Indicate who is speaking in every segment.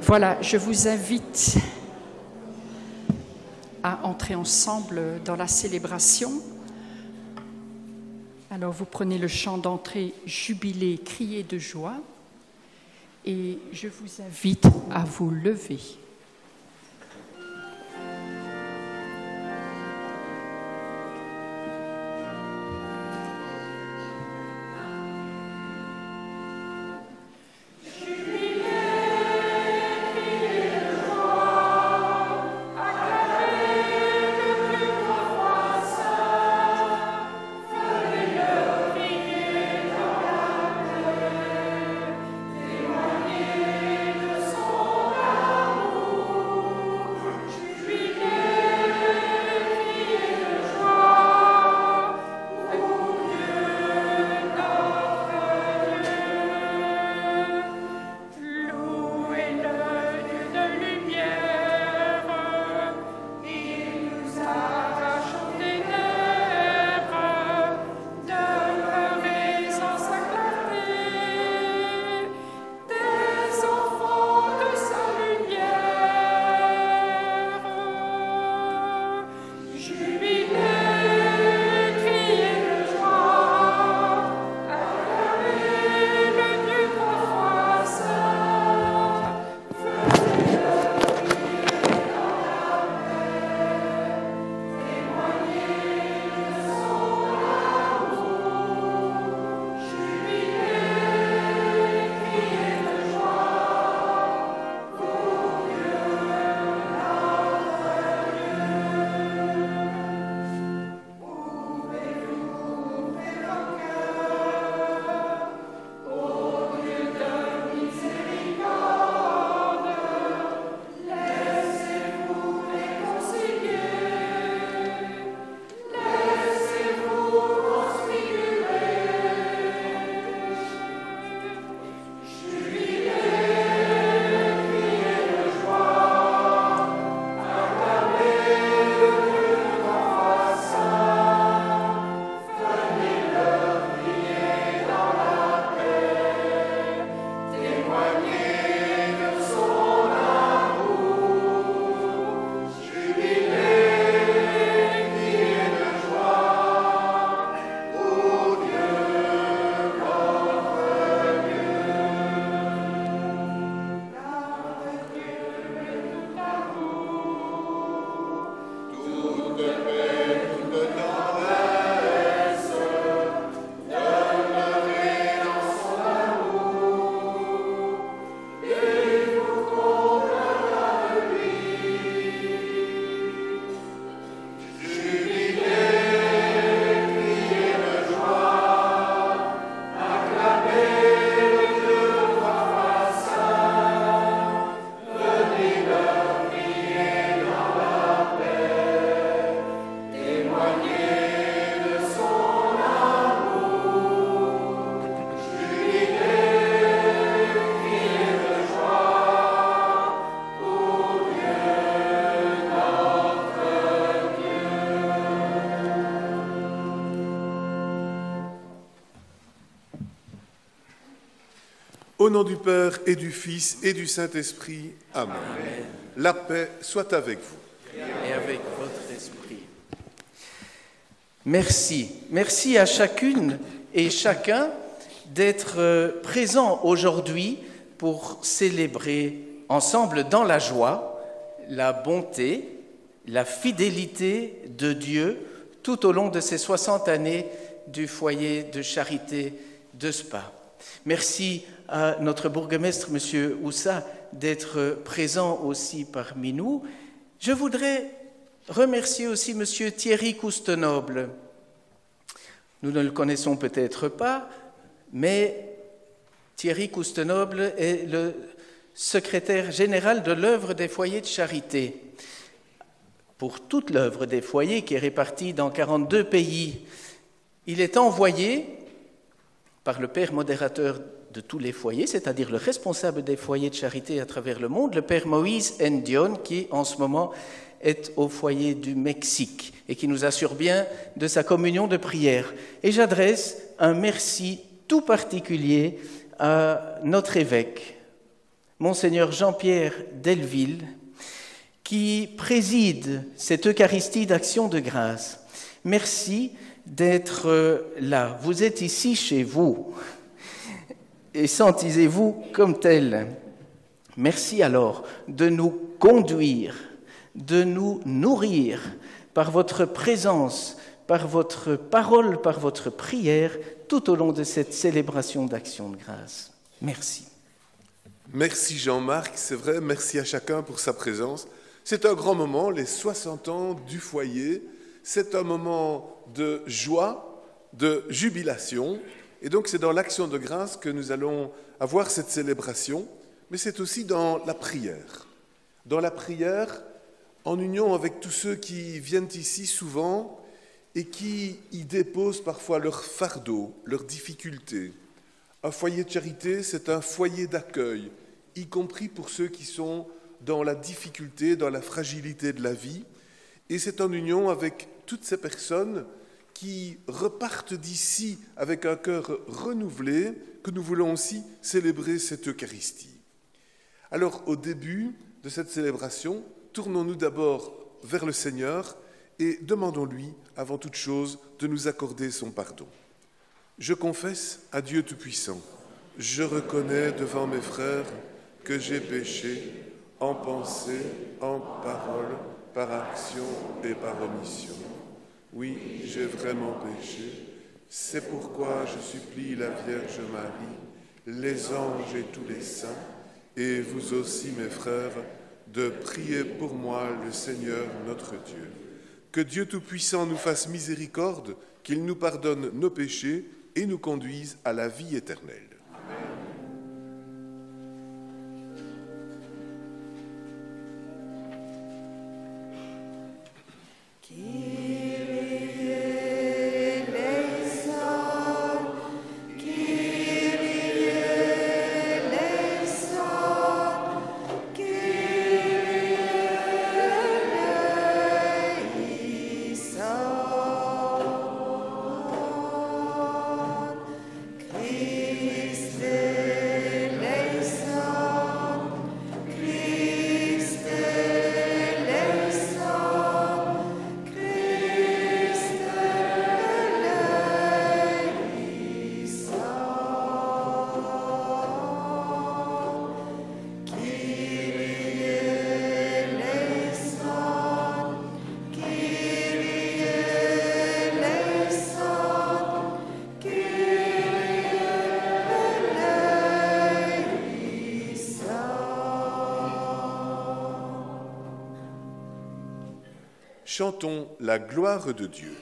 Speaker 1: Voilà, je vous invite à entrer ensemble dans la célébration. Alors vous prenez le chant d'entrée « Jubilé, criez de joie » et je vous invite à vous lever.
Speaker 2: Au nom du Père et du Fils et du Saint-Esprit. Amen. Amen. La paix soit avec vous.
Speaker 3: Et avec votre esprit. Merci. Merci à chacune et chacun d'être présent aujourd'hui pour célébrer ensemble dans la joie la bonté, la fidélité de Dieu tout au long de ces 60 années du foyer de charité de Spa. Merci à notre bourgmestre, M. Oussa, d'être présent aussi parmi nous. Je voudrais remercier aussi M. Thierry Coustenoble. Nous ne le connaissons peut-être pas, mais Thierry Coustenoble est le secrétaire général de l'œuvre des foyers de charité. Pour toute l'œuvre des foyers qui est répartie dans 42 pays, il est envoyé par le père modérateur de tous les foyers, c'est-à-dire le responsable des foyers de charité à travers le monde, le père Moïse Ndion, qui en ce moment est au foyer du Mexique et qui nous assure bien de sa communion de prière. Et j'adresse un merci tout particulier à notre évêque, Monseigneur Jean-Pierre Delville, qui préside cette Eucharistie d'action de grâce. Merci d'être là. Vous êtes ici chez vous et sentissez-vous comme tel. Merci alors de nous conduire, de nous nourrir par votre présence, par votre parole, par votre prière, tout au long de cette célébration d'action de grâce. Merci.
Speaker 2: Merci Jean-Marc, c'est vrai, merci à chacun pour sa présence. C'est un grand moment, les 60 ans du foyer, c'est un moment de joie, de jubilation, et donc c'est dans l'action de grâce que nous allons avoir cette célébration, mais c'est aussi dans la prière. Dans la prière, en union avec tous ceux qui viennent ici souvent et qui y déposent parfois leurs fardeaux, leurs difficultés. Un foyer de charité, c'est un foyer d'accueil, y compris pour ceux qui sont dans la difficulté, dans la fragilité de la vie. Et c'est en union avec toutes ces personnes qui repartent d'ici avec un cœur renouvelé que nous voulons aussi célébrer cette Eucharistie. Alors, au début de cette célébration, tournons-nous d'abord vers le Seigneur et demandons-lui, avant toute chose, de nous accorder son pardon. Je confesse à Dieu Tout-Puissant, je reconnais devant mes frères que j'ai péché en pensée, en parole, par action et par omission. Oui, j'ai vraiment péché. C'est pourquoi je supplie la Vierge Marie, les anges et tous les saints, et vous aussi, mes frères, de prier pour moi le Seigneur notre Dieu. Que Dieu Tout-Puissant nous fasse miséricorde, qu'il nous pardonne nos péchés et nous conduise à la vie éternelle. Chantons la gloire de Dieu.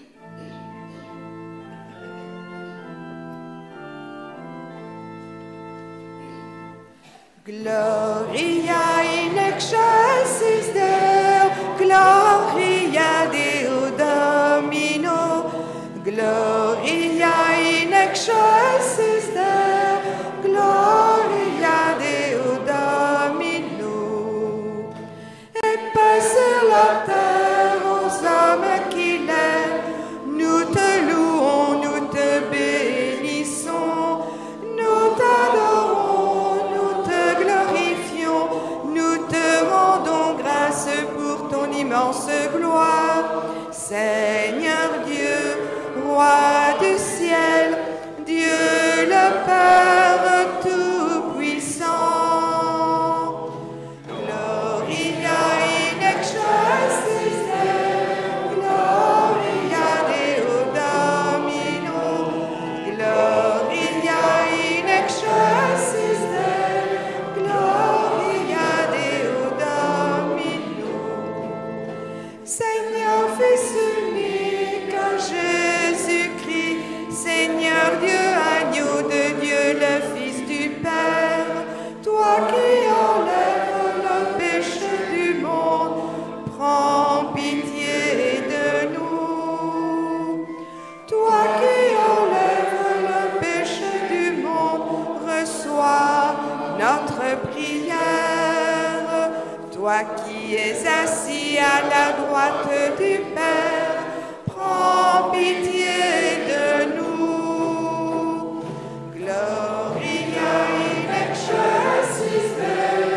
Speaker 4: Gloria in excelsis Deo, Gloria Deo Domino, Gloria in excelsis Deo, Gloria Deo Domino. Et paix sur la terre aux hommes qu'il aime, nous te louons, nous te bénissons, nous t'adorons, nous te glorifions, nous te rendons grâce pour ton immense gloire. Seigneur Dieu, Roi du ciel, Dieu le Père Tout-Puissant. Gloria in excelsis Deo, Gloria Deo Domino, Gloria in excelsis Deo, Gloria Deo Domino. Seigneur Fils unique, Jésus-Christ, Seigneur Dieu, agneau de Dieu, le Fils du Père, toi qui enlèves le péché du monde, prends pitié de nous. Toi qui enlèves le péché du monde, reçois notre prière. Toi qui es assis à la droite du Père, prends pitié de nous. Gloria in excelsis Deo,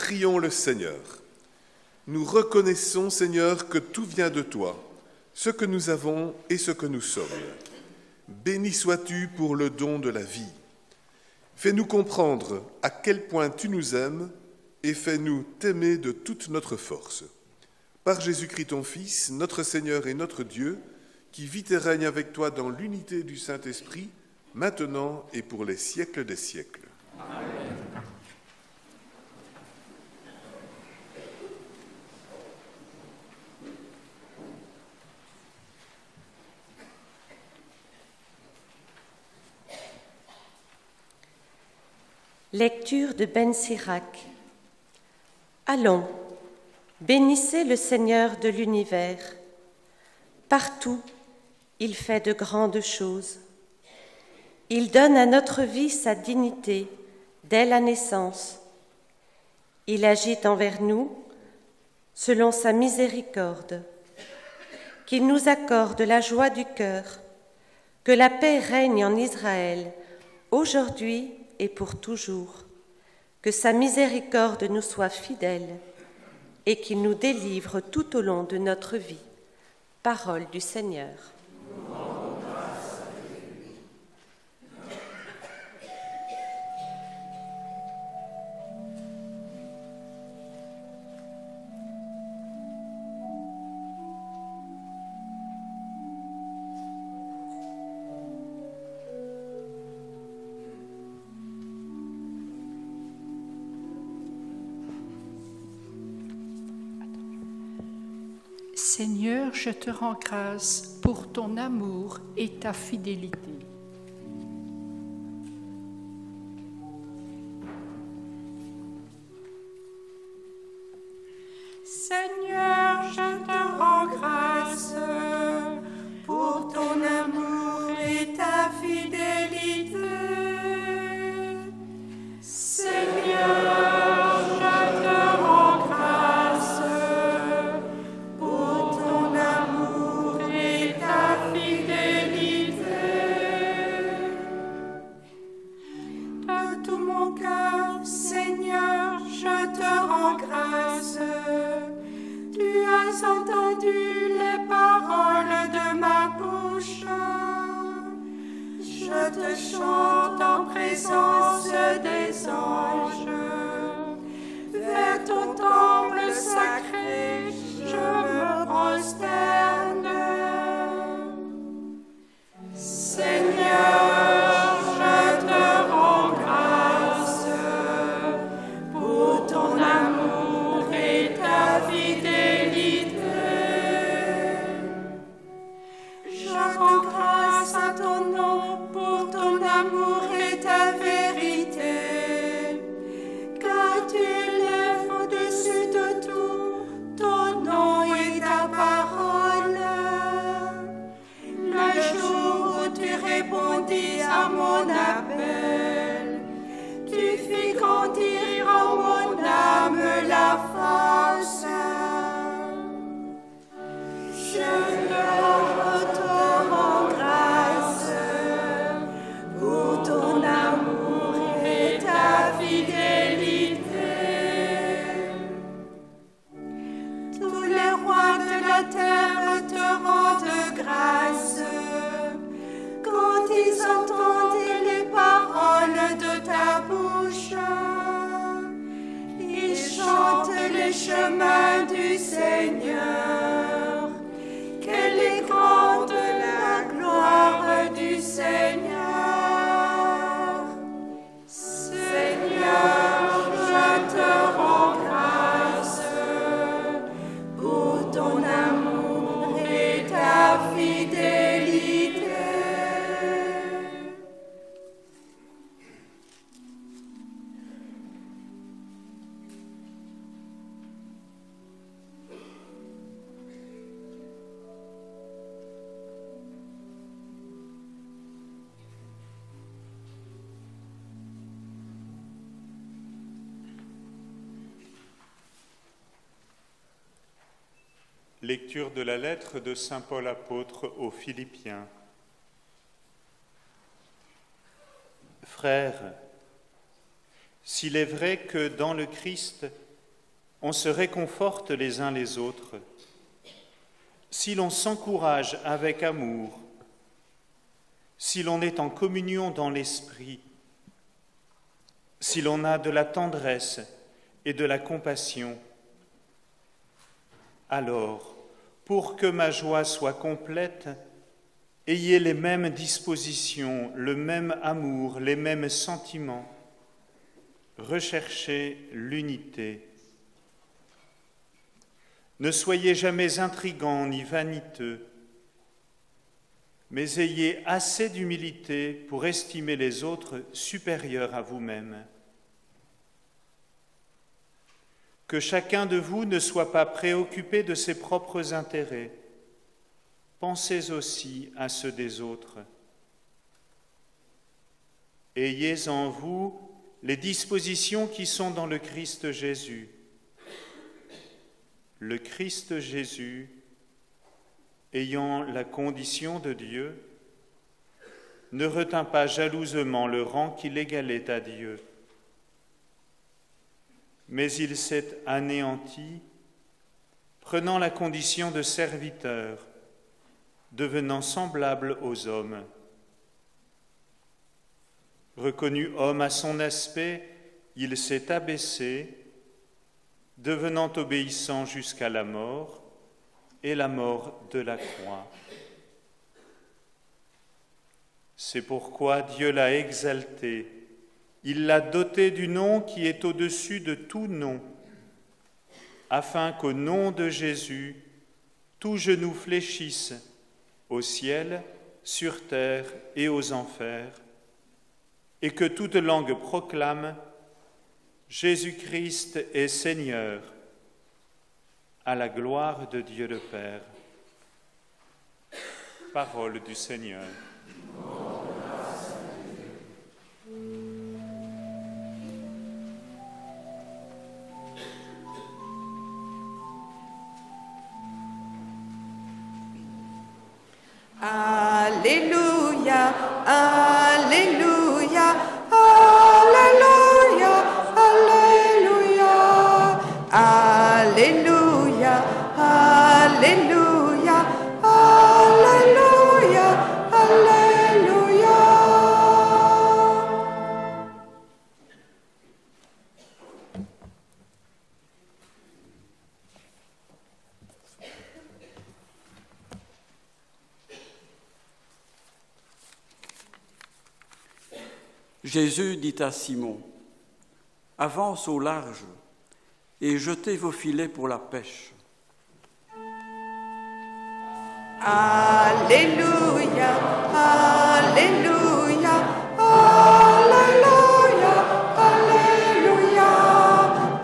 Speaker 2: prions le Seigneur. Nous reconnaissons, Seigneur, que tout vient de toi, ce que nous avons et ce que nous sommes. Béni sois-tu pour le don de la vie. Fais-nous comprendre à quel point tu nous aimes et fais-nous t'aimer de toute notre force. Par Jésus-Christ ton Fils, notre Seigneur et notre Dieu, qui vit et règne avec toi dans l'unité du Saint-Esprit, maintenant et pour les siècles des siècles. Amen.
Speaker 5: Lecture de Ben Sirach. Allons, bénissez le Seigneur de l'univers. Partout, il fait de grandes choses. Il donne à notre vie sa dignité dès la naissance. Il agit envers nous selon sa miséricorde. Qu'il nous accorde la joie du cœur, que la paix règne en Israël, aujourd'hui et pour toujours, que sa miséricorde nous soit fidèle et qu'il nous délivre tout au long de notre vie. Parole du Seigneur.
Speaker 1: Seigneur, je te rends grâce pour ton amour et ta fidélité.
Speaker 4: Seigneur, je te rends grâce pour ton amour et ta fidélité. Seigneur, entendu les paroles de ma bouche. Je te chante en présence des anges. Vers ton temple sacré, je me prosterne. Seigneur, je te rends grâce pour ton amour et ta fidélité. Je rends grâce à ton nom pour ton amour et ta vérité, car tu lèves au-dessus de tout ton nom et ta parole. Le jour où tu répondis à mon appel, tu fis grandir en mon âme la force. Je te rends grâce pour ton amour et ta fidélité. Tous les rois de la terre te rendent grâce quand ils entendent les paroles de ta bouche. Ils chantent les chemins du Seigneur. Quelle est grande la gloire du Seigneur. Seigneur, je te rends grâce pour ton amour et ta fidélité.
Speaker 6: Lecture de la lettre de saint Paul apôtre aux Philippiens. Frères, s'il est vrai que dans le Christ, on se réconforte les uns les autres, si l'on s'encourage avec amour, si l'on est en communion dans l'esprit, si l'on a de la tendresse et de la compassion, alors, pour que ma joie soit complète, ayez les mêmes dispositions, le même amour, les mêmes sentiments. Recherchez l'unité. Ne soyez jamais intrigants ni vaniteux, mais ayez assez d'humilité pour estimer les autres supérieurs à vous-même. Que chacun de vous ne soit pas préoccupé de ses propres intérêts. Pensez aussi à ceux des autres. Ayez en vous les dispositions qui sont dans le Christ Jésus. Le Christ Jésus, ayant la condition de Dieu, ne retint pas jalousement le rang qui l'égalait à Dieu, mais il s'est anéanti, prenant la condition de serviteur, devenant semblable aux hommes. Reconnu homme à son aspect, il s'est abaissé, devenant obéissant jusqu'à la mort, et la mort de la croix. C'est pourquoi Dieu l'a exalté, il l'a doté du nom qui est au-dessus de tout nom, afin qu'au nom de Jésus, tout genou fléchisse au ciel, sur terre et aux enfers, et que toute langue proclame « Jésus-Christ est Seigneur » à la gloire de Dieu le Père. Parole du Seigneur.
Speaker 4: Alléluia, Alléluia, Alléluia, Alléluia, Alléluia, Alléluia, Alléluia, Alléluia.
Speaker 7: Jésus dit à Simon, « Avance au large et jetez vos filets pour la pêche. »
Speaker 4: Alléluia, Alléluia, Alléluia, Alléluia,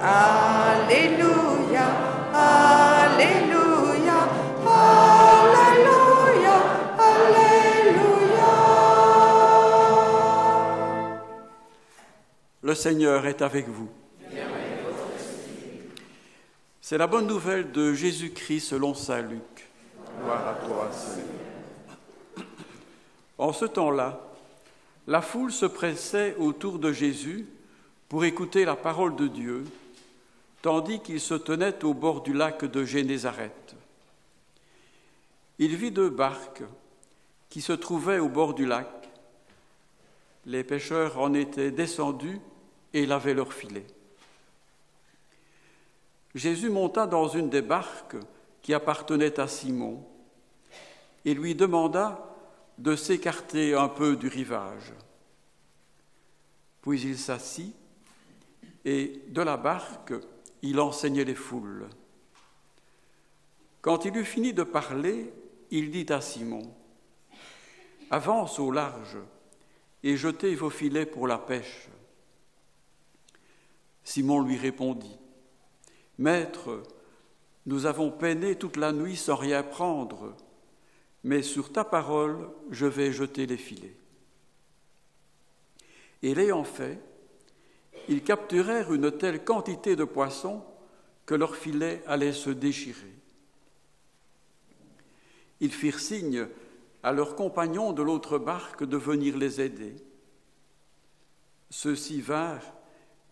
Speaker 4: Alléluia, Alléluia, Alléluia, Alléluia.
Speaker 7: Le Seigneur est avec vous. C'est la bonne nouvelle de Jésus-Christ selon saint Luc.
Speaker 2: Gloire à toi, Seigneur.
Speaker 7: En ce temps-là, la foule se pressait autour de Jésus pour écouter la parole de Dieu, tandis qu'il se tenait au bord du lac de Génézareth. Il vit 2 barques qui se trouvaient au bord du lac. Les pêcheurs en étaient descendus et lavaient leurs filets. Jésus monta dans une des barques qui appartenait à Simon et lui demanda de s'écarter un peu du rivage. Puis il s'assit et de la barque, il enseignait les foules. Quand il eut fini de parler, il dit à Simon, « Avance au large et jetez vos filets pour la pêche. » Simon lui répondit, « Maître, nous avons peiné toute la nuit sans rien prendre, mais sur ta parole, je vais jeter les filets. » Et l'ayant fait, ils capturèrent une telle quantité de poissons que leurs filets allaient se déchirer. Ils firent signe à leurs compagnons de l'autre barque de venir les aider. Ceux-ci vinrent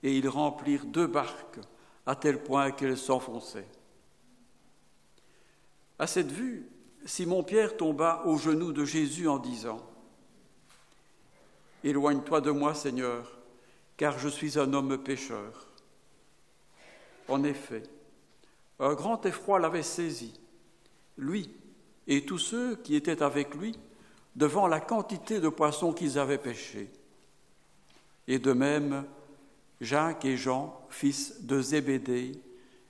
Speaker 7: et ils remplirent 2 barques à tel point qu'elle s'enfonçait. À cette vue, Simon-Pierre tomba aux genoux de Jésus en disant « Éloigne-toi de moi, Seigneur, car je suis un homme pécheur. » En effet, un grand effroi l'avait saisi, lui et tous ceux qui étaient avec lui, devant la quantité de poissons qu'ils avaient pêchés. Et de même, Jacques et Jean, fils de Zébédée,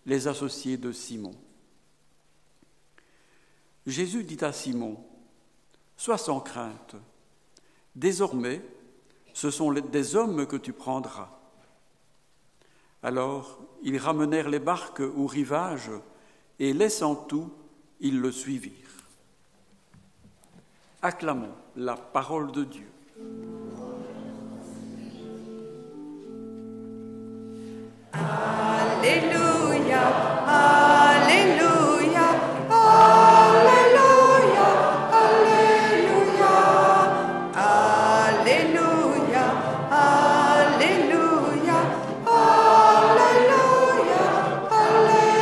Speaker 7: les associés de Simon. Jésus dit à Simon, « Sois sans crainte, désormais, ce sont des hommes que tu prendras. » Alors, ils ramenèrent les barques au rivage et, laissant tout, ils le suivirent. Acclamons la parole de Dieu.
Speaker 4: Alléluia, Alléluia, Alléluia, Alléluia, Alléluia, Alléluia, Alléluia, Alléluia.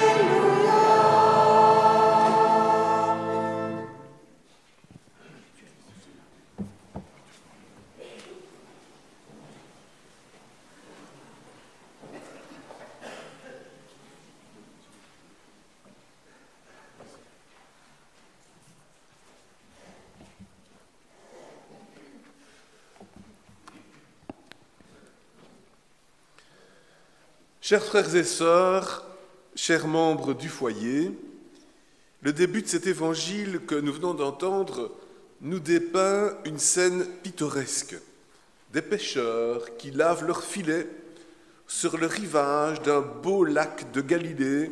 Speaker 2: Chers frères et sœurs, chers membres du foyer, le début de cet évangile que nous venons d'entendre nous dépeint une scène pittoresque. Des pêcheurs qui lavent leurs filets sur le rivage d'un beau lac de Galilée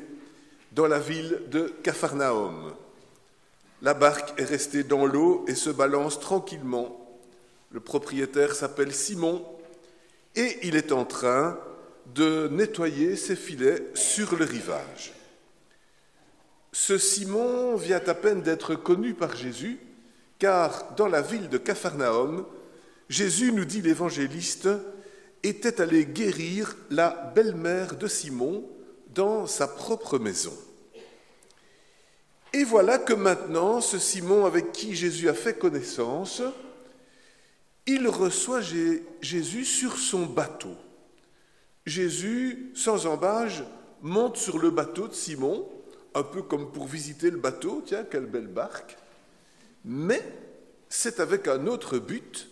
Speaker 2: dans la ville de Capharnaüm. La barque est restée dans l'eau et se balance tranquillement. Le propriétaire s'appelle Simon et il est en train de nettoyer ses filets sur le rivage. Ce Simon vient à peine d'être connu par Jésus, car dans la ville de Capharnaüm, Jésus, nous dit l'évangéliste, était allé guérir la belle-mère de Simon dans sa propre maison. Et voilà que maintenant, ce Simon avec qui Jésus a fait connaissance, il reçoit Jésus sur son bateau. Jésus, sans embâche, monte sur le bateau de Simon, un peu comme pour visiter le bateau, tiens, quelle belle barque, mais c'est avec un autre but,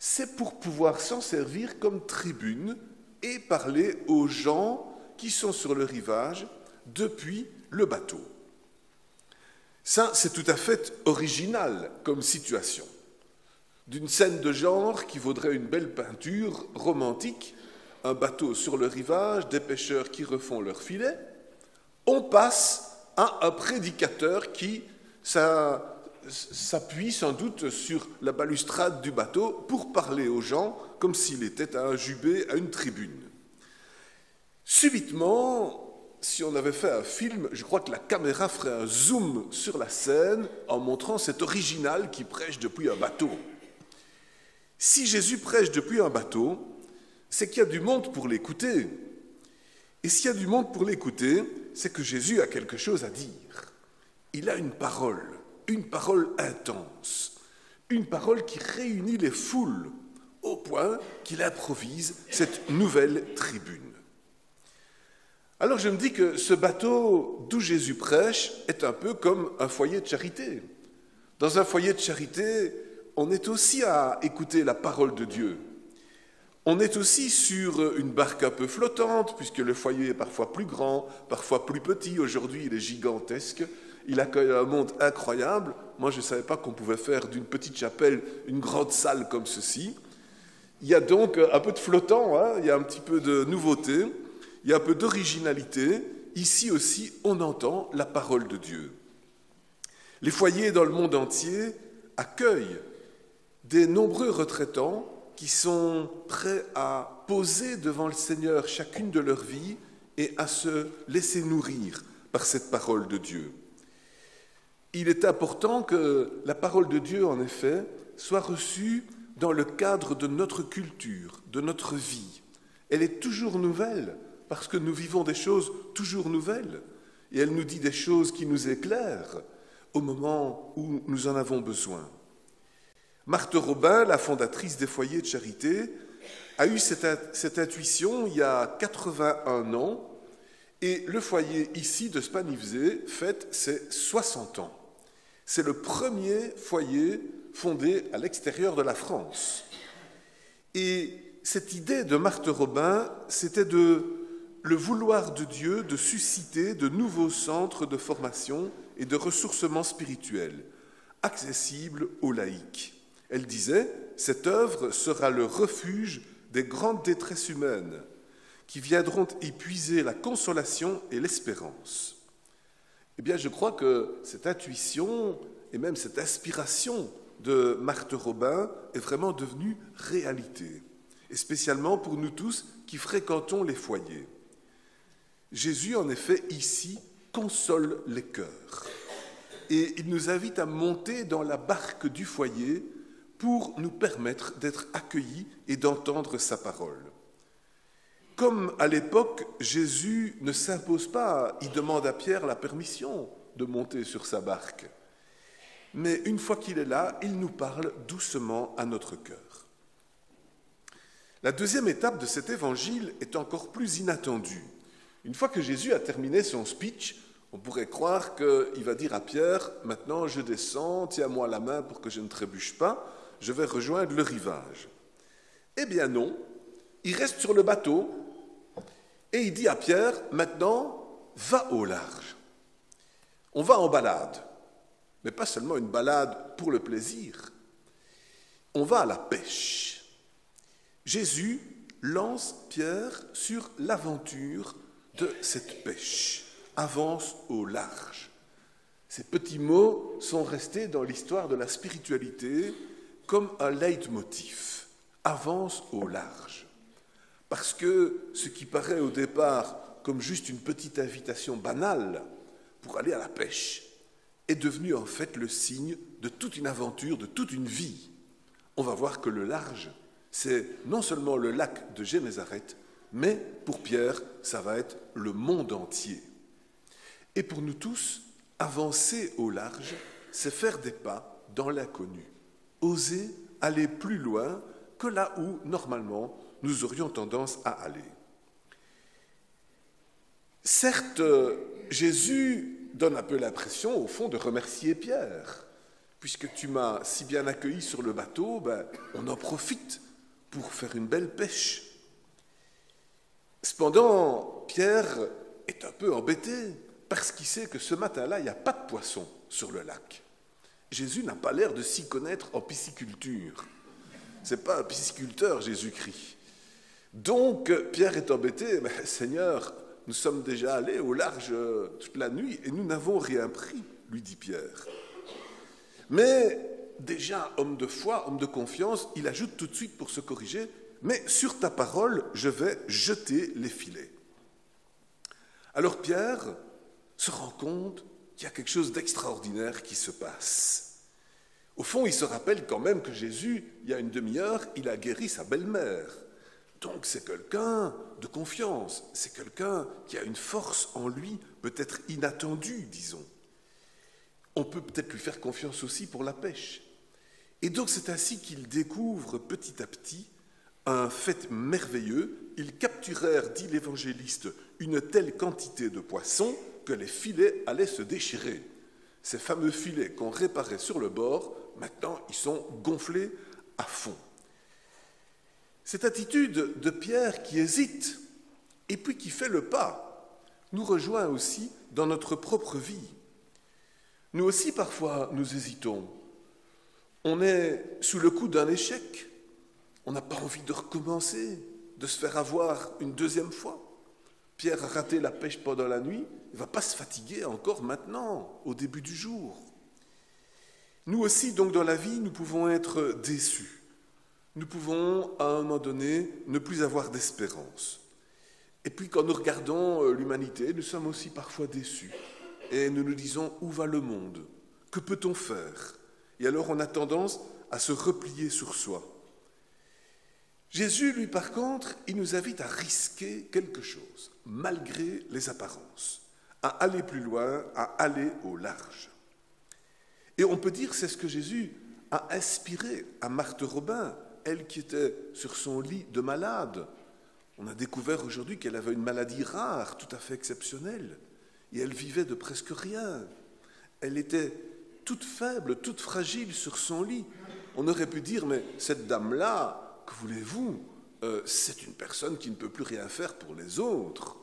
Speaker 2: c'est pour pouvoir s'en servir comme tribune et parler aux gens qui sont sur le rivage depuis le bateau. Ça, c'est tout à fait original comme situation. D'une scène de genre qui vaudrait une belle peinture romantique, un bateau sur le rivage, des pêcheurs qui refont leurs filets, on passe à un prédicateur qui s'appuie sans doute sur la balustrade du bateau pour parler aux gens comme s'il était à un jubé, à une tribune. Subitement, si on avait fait un film, je crois que la caméra ferait un zoom sur la scène en montrant cet original qui prêche depuis un bateau. Si Jésus prêche depuis un bateau, c'est qu'il y a du monde pour l'écouter. Et s'il y a du monde pour l'écouter, c'est que Jésus a quelque chose à dire. Il a une parole intense, une parole qui réunit les foules au point qu'il improvise cette nouvelle tribune. Alors je me dis que ce bateau d'où Jésus prêche est un peu comme un foyer de charité. Dans un foyer de charité, on est aussi à écouter la parole de Dieu. On est aussi sur une barque un peu flottante, puisque le foyer est parfois plus grand, parfois plus petit. Aujourd'hui, il est gigantesque. Il accueille un monde incroyable. Moi, je ne savais pas qu'on pouvait faire d'une petite chapelle une grande salle comme ceci. Il y a donc un peu de flottant, hein, il y a un petit peu de nouveauté, il y a un peu d'originalité. Ici aussi, on entend la parole de Dieu. Les foyers dans le monde entier accueillent des nombreux retraitants qui sont prêts à poser devant le Seigneur chacune de leur vie et à se laisser nourrir par cette parole de Dieu. Il est important que la parole de Dieu, en effet, soit reçue dans le cadre de notre culture, de notre vie. Elle est toujours nouvelle parce que nous vivons des choses toujours nouvelles, et elle nous dit des choses qui nous éclairent au moment où nous en avons besoin. Marthe Robin, la fondatrice des foyers de charité, a eu cette intuition il y a 81 ans, et le foyer ici de Spanivzé fête ses 60 ans. C'est le premier foyer fondé à l'extérieur de la France. Et cette idée de Marthe Robin, c'était le vouloir de Dieu de susciter de nouveaux centres de formation et de ressourcement spirituel, accessibles aux laïcs. Elle disait « Cette œuvre sera le refuge des grandes détresses humaines qui viendront épuiser la consolation et l'espérance. » Eh bien, je crois que cette intuition et même cette inspiration de Marthe Robin est vraiment devenue réalité, et spécialement pour nous tous qui fréquentons les foyers. Jésus, en effet, ici, console les cœurs, et il nous invite à monter dans la barque du foyer pour nous permettre d'être accueillis et d'entendre sa parole. Comme à l'époque, Jésus ne s'impose pas, il demande à Pierre la permission de monter sur sa barque. Mais une fois qu'il est là, il nous parle doucement à notre cœur. La deuxième étape de cet évangile est encore plus inattendue. Une fois que Jésus a terminé son speech, on pourrait croire qu'il va dire à Pierre « Maintenant je descends, tiens-moi la main pour que je ne trébuche pas, je vais rejoindre le rivage. » Eh bien non, il reste sur le bateau et il dit à Pierre « Maintenant, va au large. On va en balade. » Mais pas seulement une balade pour le plaisir. On va à la pêche. Jésus lance Pierre sur l'aventure de cette pêche. Avance au large. Ces petits mots sont restés dans l'histoire de la spiritualité comme un leitmotiv. Avance au large. Parce que ce qui paraît au départ comme juste une petite invitation banale pour aller à la pêche, est devenu en fait le signe de toute une aventure, de toute une vie. On va voir que le large, c'est non seulement le lac de Génézareth, mais pour Pierre, ça va être le monde entier. Et pour nous tous, avancer au large, c'est faire des pas dans l'inconnu, oser aller plus loin que là où, normalement, nous aurions tendance à aller. Certes, Jésus donne un peu l'impression, au fond, de remercier Pierre. Puisque tu m'as si bien accueilli sur le bateau, on en profite pour faire une belle pêche. Cependant, Pierre est un peu embêté, parce qu'il sait que ce matin-là, il n'y a pas de poisson sur le lac. Jésus n'a pas l'air de s'y connaître en pisciculture. Ce n'est pas un pisciculteur, Jésus-Christ. Donc, Pierre est embêté, mais Seigneur, nous sommes déjà allés au large toute la nuit et nous n'avons rien pris, lui dit Pierre. Mais déjà, homme de foi, homme de confiance, il ajoute tout de suite pour se corriger, mais sur ta parole, je vais jeter les filets. Alors Pierre se rend compte qu'il y a quelque chose d'extraordinaire qui se passe. Au fond, il se rappelle quand même que Jésus, il y a une demi-heure, il a guéri sa belle-mère. Donc c'est quelqu'un de confiance, c'est quelqu'un qui a une force en lui, peut-être inattendue, disons. On peut peut-être lui faire confiance aussi pour la pêche. Et donc c'est ainsi qu'ils découvrent petit à petit un fait merveilleux. Ils capturèrent, dit l'évangéliste, une telle quantité de poissons que les filets allaient se déchirer. Ces fameux filets qu'on réparait sur le bord, maintenant ils sont gonflés à fond. Cette attitude de Pierre qui hésite et puis qui fait le pas nous rejoint aussi dans notre propre vie. Nous aussi, parfois, nous hésitons. On est sous le coup d'un échec. On n'a pas envie de recommencer, de se faire avoir une deuxième fois. Pierre a raté la pêche pendant la nuit, il ne va pas se fatiguer encore maintenant, au début du jour. Nous aussi, donc, dans la vie, nous pouvons être déçus. Nous pouvons, à un moment donné, ne plus avoir d'espérance. Et puis, quand nous regardons l'humanité, nous sommes aussi parfois déçus. Et nous nous disons, où va le monde? Que peut-on faire? Et alors, on a tendance à se replier sur soi. Jésus, lui, par contre, il nous invite à risquer quelque chose, malgré les apparences, à aller plus loin, à aller au large. Et on peut dire que c'est ce que Jésus a inspiré à Marthe Robin, elle qui était sur son lit de malade. On a découvert aujourd'hui qu'elle avait une maladie rare, tout à fait exceptionnelle, et elle vivait de presque rien. Elle était toute faible, toute fragile sur son lit. On aurait pu dire, mais cette dame-là, que voulez-vous, c'est une personne qui ne peut plus rien faire pour les autres.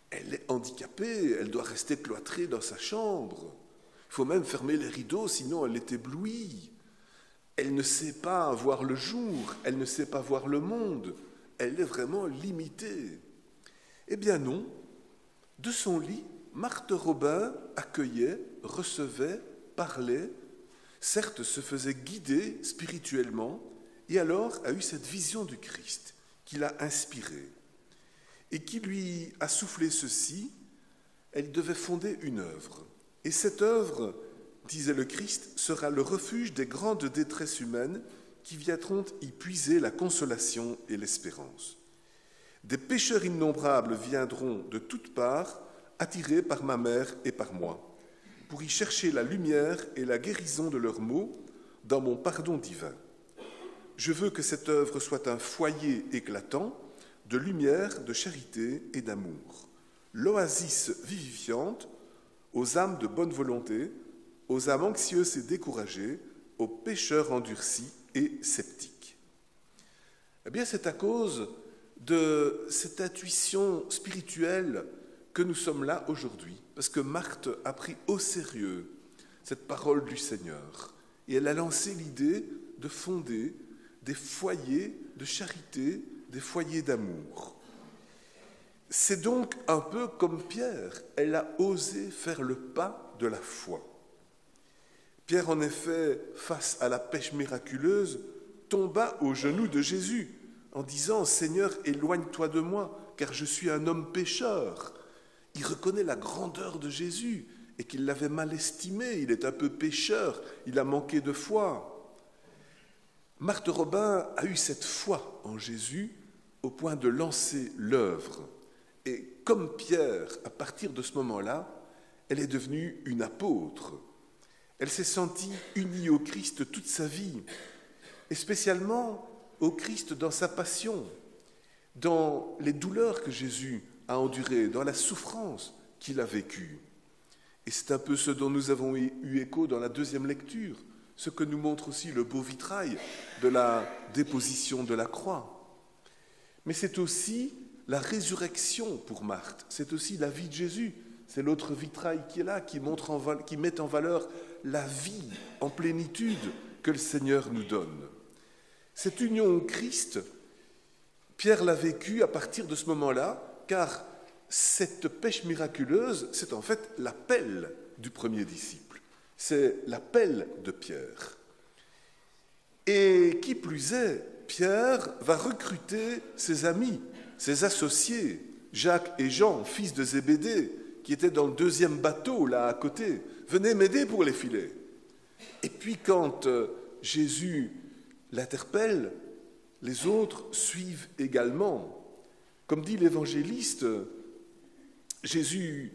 Speaker 2: Elle est handicapée, elle doit rester cloîtrée dans sa chambre. Il faut même fermer les rideaux, sinon elle est éblouie. Elle ne sait pas voir le jour, elle ne sait pas voir le monde. Elle est vraiment limitée. Eh bien non, de son lit, Marthe Robin accueillait, recevait, parlait, certes se faisait guider spirituellement, et alors a eu cette vision du Christ qui l'a inspirée et qui lui a soufflé ceci: elle devait fonder une œuvre. Et cette œuvre, disait le Christ, sera le refuge des grandes détresses humaines qui viendront y puiser la consolation et l'espérance. Des pécheurs innombrables viendront de toutes parts, attirés par ma mère et par moi, pour y chercher la lumière et la guérison de leurs maux dans mon pardon divin. Je veux que cette œuvre soit un foyer éclatant de lumière, de charité et d'amour, l'oasis vivifiante aux âmes de bonne volonté, aux âmes anxieuses et découragées, aux pécheurs endurcis et sceptiques. Eh bien, c'est à cause de cette intuition spirituelle que nous sommes là aujourd'hui, parce que Marthe a pris au sérieux cette parole du Seigneur, et elle a lancé l'idée de fonder des foyers de charité, des foyers d'amour. C'est donc un peu comme Pierre, elle a osé faire le pas de la foi. Pierre, en effet, face à la pêche miraculeuse, tomba aux genoux de Jésus en disant « Seigneur, éloigne-toi de moi, car je suis un homme pécheur ». Il reconnaît la grandeur de Jésus et qu'il l'avait mal estimé, il est un peu pécheur, il a manqué de foi. Marthe Robin a eu cette foi en Jésus au point de lancer l'œuvre. Et comme Pierre, à partir de ce moment-là, elle est devenue une apôtre. Elle s'est sentie unie au Christ toute sa vie, et spécialement au Christ dans sa passion, dans les douleurs que Jésus a endurées, dans la souffrance qu'il a vécue. Et c'est un peu ce dont nous avons eu écho dans la deuxième lecture, ce que nous montre aussi le beau vitrail de la déposition de la croix. Mais c'est aussi la résurrection pour Marthe, c'est aussi la vie de Jésus. C'est l'autre vitrail qui est là, qui met en valeur la vie en plénitude que le Seigneur nous donne. Cette union au Christ, Pierre l'a vécue à partir de ce moment-là, car cette pêche miraculeuse, c'est en fait l'appel du premier disciple. C'est l'appel de Pierre. Et qui plus est, Pierre va recruter ses amis, ses associés, Jacques et Jean, fils de Zébédée, qui étaient dans le deuxième bateau, là à côté. Venez m'aider pour les filets. Et puis quand Jésus l'interpelle, les autres suivent également. Comme dit l'évangéliste, Jésus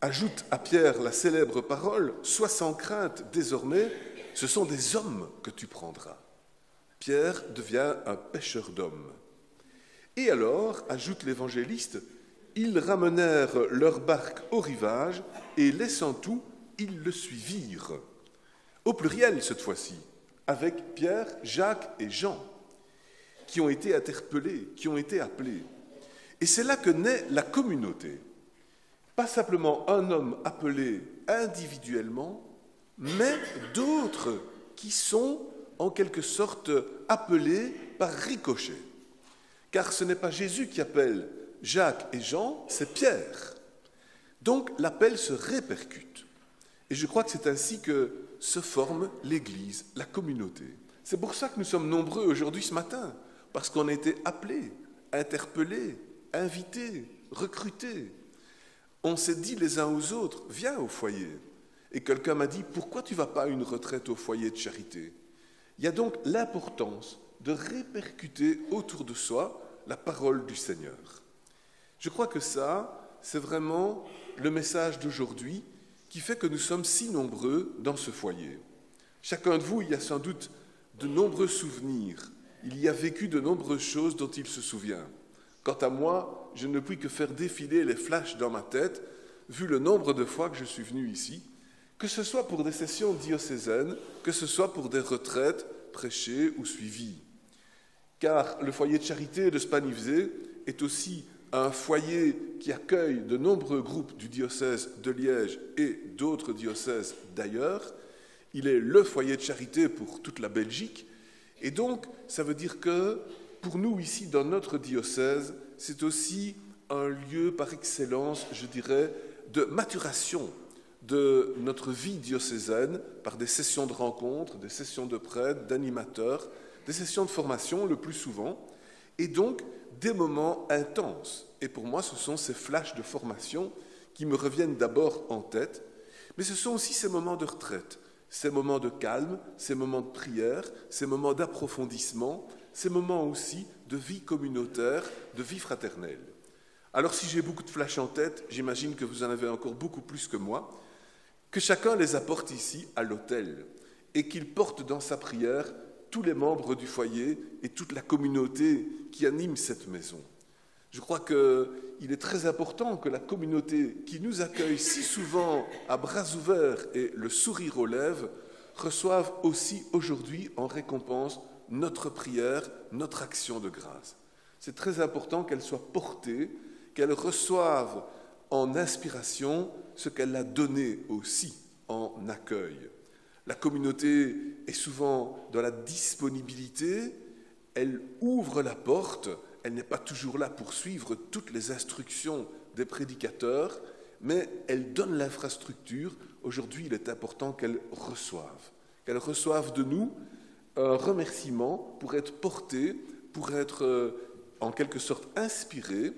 Speaker 2: ajoute à Pierre la célèbre parole « Sois sans crainte, désormais, ce sont des hommes que tu prendras ». Pierre devient un pêcheur d'hommes. Et alors, ajoute l'évangéliste, ils ramenèrent leur barque au rivage et, laissant tout, ils le suivirent. Au pluriel cette fois-ci, avec Pierre, Jacques et Jean, qui ont été interpellés, qui ont été appelés. Et c'est là que naît la communauté. Pas simplement un homme appelé individuellement, mais d'autres qui sont en quelque sorte appelés par ricochet. Car ce n'est pas Jésus qui appelle Jacques et Jean, c'est Pierre. Donc l'appel se répercute. Et je crois que c'est ainsi que se forme l'Église, la communauté. C'est pour ça que nous sommes nombreux aujourd'hui ce matin, parce qu'on a été appelés, interpellés, invités, recrutés. On s'est dit les uns aux autres, viens au foyer. Et quelqu'un m'a dit, pourquoi tu ne vas pas à une retraite au foyer de charité ? Il y a donc l'importance de répercuter autour de soi la parole du Seigneur. Je crois que ça, c'est vraiment le message d'aujourd'hui qui fait que nous sommes si nombreux dans ce foyer. Chacun de vous y a sans doute de nombreux souvenirs. Il y a vécu de nombreuses choses dont il se souvient. Quant à moi, je ne puis que faire défiler les flashs dans ma tête, vu le nombre de fois que je suis venu ici, que ce soit pour des sessions diocésaines, que ce soit pour des retraites prêchées ou suivies. Car le foyer de charité de Spanivzé est aussi un foyer qui accueille de nombreux groupes du diocèse de Liège et d'autres diocèses d'ailleurs. Il est le foyer de charité pour toute la Belgique. Et donc, ça veut dire que pour nous, ici, dans notre diocèse, c'est aussi un lieu par excellence, je dirais, de maturation de notre vie diocésaine par des sessions de rencontres, des sessions de prêtres, d'animateurs, des sessions de formation le plus souvent, et donc des moments intenses. Et pour moi, ce sont ces flashs de formation qui me reviennent d'abord en tête, mais ce sont aussi ces moments de retraite, ces moments de calme, ces moments de prière, ces moments d'approfondissement, ces moments aussi de vie communautaire, de vie fraternelle. Alors si j'ai beaucoup de flashs en tête, j'imagine que vous en avez encore beaucoup plus que moi, que chacun les apporte ici à l'autel et qu'il porte dans sa prière tous les membres du foyer et toute la communauté qui anime cette maison. Je crois qu'il est très important que la communauté qui nous accueille si souvent à bras ouverts et le sourire aux lèvres reçoive aussi aujourd'hui en récompense notre prière, notre action de grâce. C'est très important qu'elle soit portée, qu'elle reçoive en inspiration ce qu'elle a donné aussi en accueil. La communauté est souvent dans la disponibilité, elle ouvre la porte, elle n'est pas toujours là pour suivre toutes les instructions des prédicateurs, mais elle donne l'infrastructure. Aujourd'hui, il est important qu'elle reçoive de nous un remerciement pour être portée, pour être en quelque sorte inspirée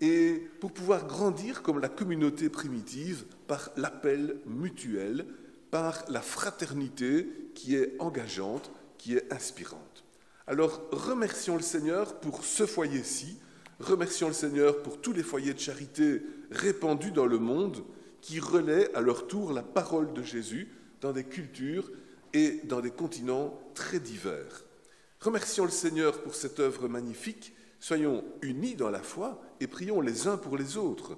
Speaker 2: et pour pouvoir grandir comme la communauté primitive par l'appel mutuel, par la fraternité qui est engageante, qui est inspirante. Alors, remercions le Seigneur pour ce foyer-ci, remercions le Seigneur pour tous les foyers de charité répandus dans le monde qui relaient à leur tour la parole de Jésus dans des cultures et dans des continents très divers. Remercions le Seigneur pour cette œuvre magnifique, soyons unis dans la foi et prions les uns pour les autres,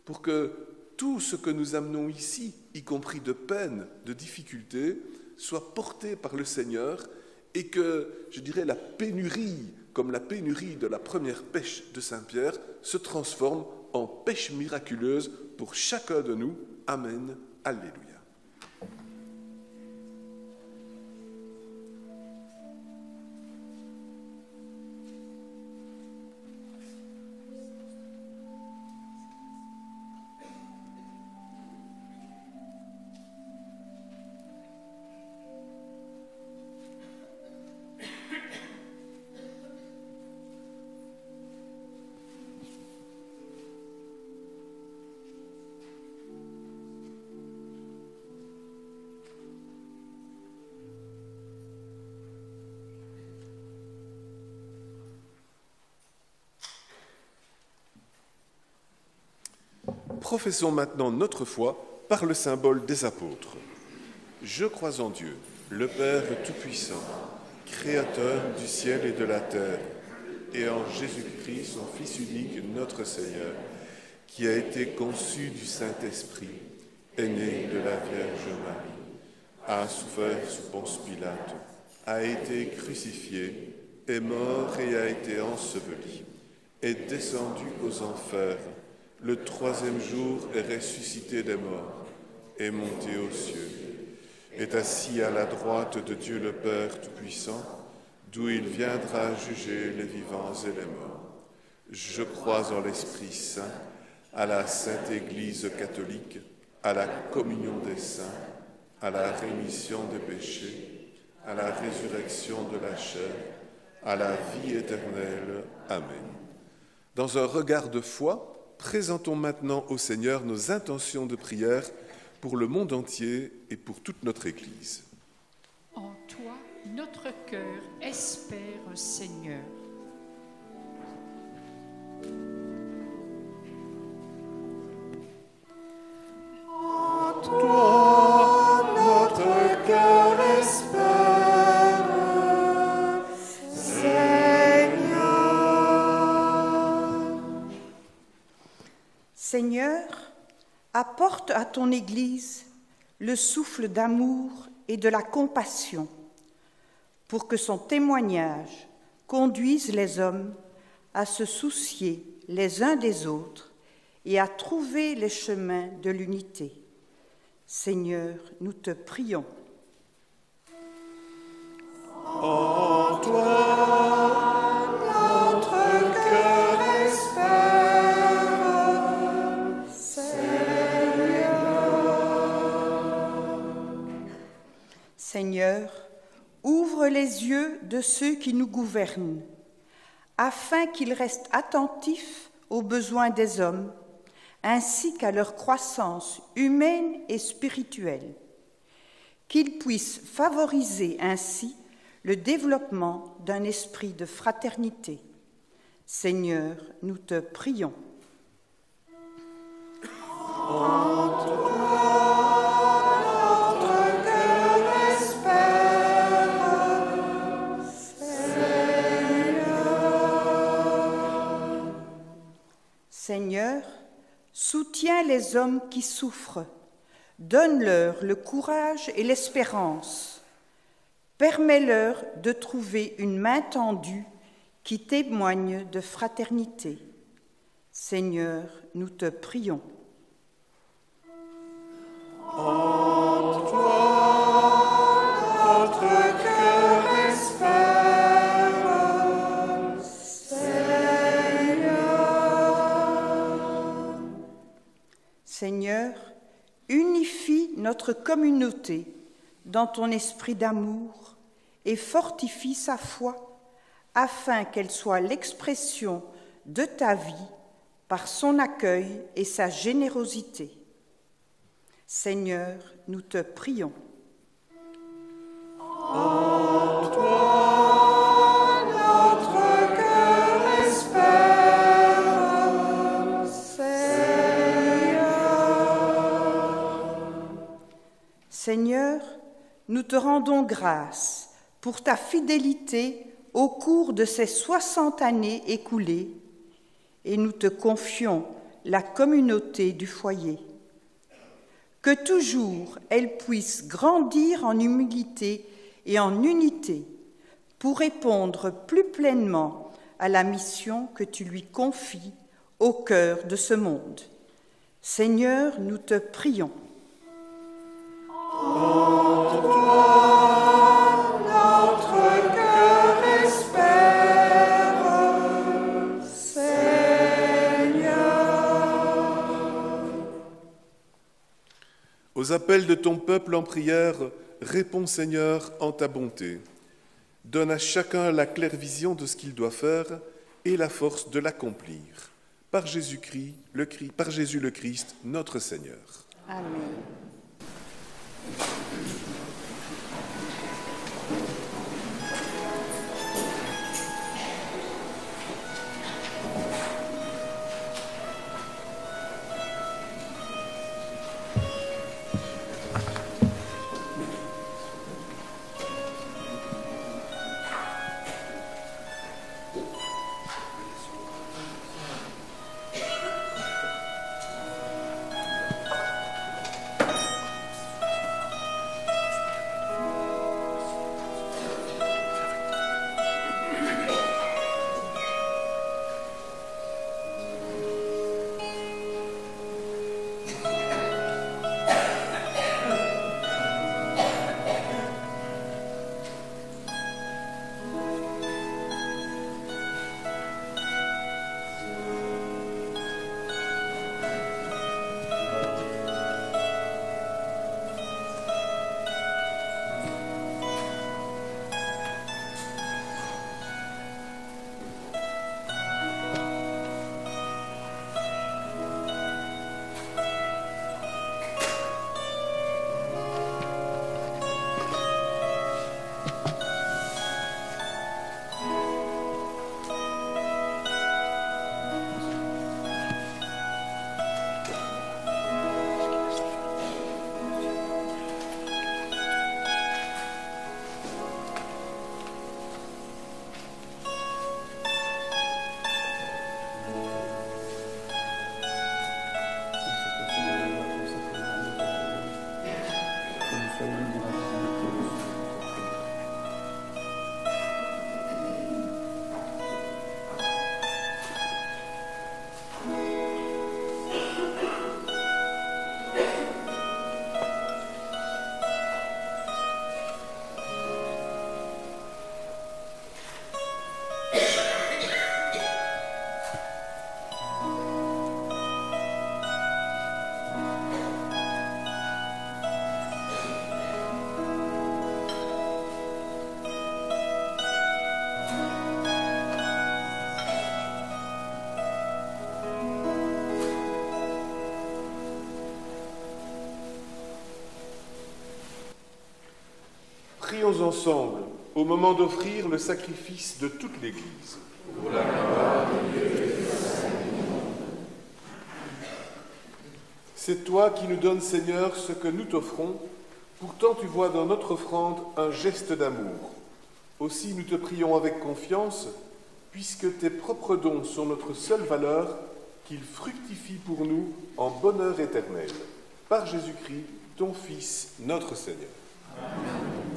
Speaker 2: pour que tout ce que nous amenons ici, y compris de peine, de difficultés, soit porté par le Seigneur et que, je dirais, la pénurie, comme la pénurie de la première pêche de Saint-Pierre, se transforme en pêche miraculeuse pour chacun de nous. Amen. Alléluia. Professons maintenant notre foi par le symbole des apôtres. Je crois en Dieu, le Père Tout-Puissant, Créateur du ciel et de la terre, et en Jésus-Christ, son Fils unique, notre Seigneur, qui a été conçu du Saint-Esprit, est né de la Vierge Marie, a souffert sous Ponce Pilate, a été crucifié, est mort et a été enseveli, est descendu aux enfers. Le troisième jour est ressuscité des morts, est monté aux cieux, est assis à la droite de Dieu le Père Tout-Puissant, d'où il viendra juger les vivants et les morts. Je crois en l'Esprit Saint, à la Sainte Église catholique, à la communion des saints, à la rémission des péchés, à la résurrection de la chair, à la vie éternelle. Amen. Dans un regard de foi, présentons maintenant au Seigneur nos intentions de prière pour le monde entier et pour toute notre Église.
Speaker 1: En toi, Notre cœur espère, Seigneur.
Speaker 4: En toi, notre cœur espère, Seigneur.
Speaker 8: Seigneur, apporte à ton Église le souffle d'amour et de la compassion, pour que son témoignage conduise les hommes à se soucier les uns des autres et à trouver les chemins de l'unité. Seigneur, nous te prions.
Speaker 4: En toi, notre cœur espère,
Speaker 8: Seigneur, ouvre les yeux de ceux qui nous gouvernent, afin qu'ils restent attentifs aux besoins des hommes, ainsi qu'à leur croissance humaine et spirituelle, qu'ils puissent favoriser ainsi le développement d'un esprit de fraternité. Seigneur, nous te prions.
Speaker 4: En toi, notre cœur espère, Seigneur.
Speaker 8: Seigneur, soutiens les hommes qui souffrent, donne-leur le courage et l'espérance, permets-leur de trouver une main tendue qui témoigne de fraternité. Seigneur, nous te prions.
Speaker 4: En toi, notre cœur espère, Seigneur.
Speaker 8: Seigneur, unifie notre communauté dans ton esprit d'amour et fortifie sa foi afin qu'elle soit l'expression de ta vie par son accueil et sa générosité. Seigneur, nous te prions.
Speaker 4: En toi, notre cœur espère, Seigneur.
Speaker 8: Seigneur, nous te rendons grâce pour ta fidélité au cours de ces 60 années écoulées et nous te confions la communauté du foyer. Que toujours elle puisse grandir en humilité et en unité pour répondre plus pleinement à la mission que tu lui confies au cœur de ce monde. Seigneur, nous te prions.
Speaker 4: En toi, notre cœur espère, Seigneur.
Speaker 2: Aux appels de ton peuple en prière, réponds Seigneur en ta bonté. Donne à chacun la claire vision de ce qu'il doit faire et la force de l'accomplir. Par Jésus le Christ, notre Seigneur.
Speaker 8: Amen.
Speaker 2: Prions ensemble au moment d'offrir le sacrifice de toute l'Église. C'est toi qui nous donnes, Seigneur, ce que nous t'offrons. Pourtant, tu vois dans notre offrande un geste d'amour. Aussi, nous te prions avec confiance, puisque tes propres dons sont notre seule valeur, qu'ils fructifient pour nous en bonheur éternel. Par Jésus-Christ, ton Fils, notre Seigneur. Amen.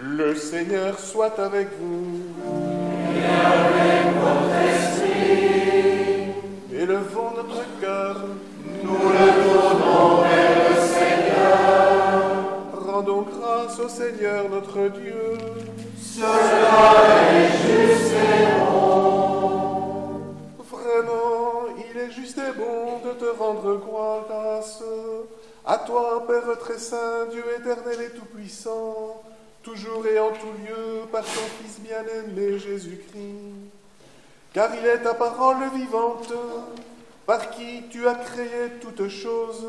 Speaker 2: Le Seigneur soit avec vous.
Speaker 4: Et avec votre esprit.
Speaker 2: Élevons notre cœur.
Speaker 4: Nous le tournons vers le Seigneur.
Speaker 2: Rendons grâce au Seigneur notre Dieu.
Speaker 4: Cela est juste et bon.
Speaker 2: Vraiment, il est juste et bon de te rendre grâce. À toi, Père très saint, Dieu éternel et tout-puissant, toujours et en tout lieu, par ton Fils bien-aimé Jésus-Christ. Car il est ta parole vivante, par qui tu as créé toutes choses.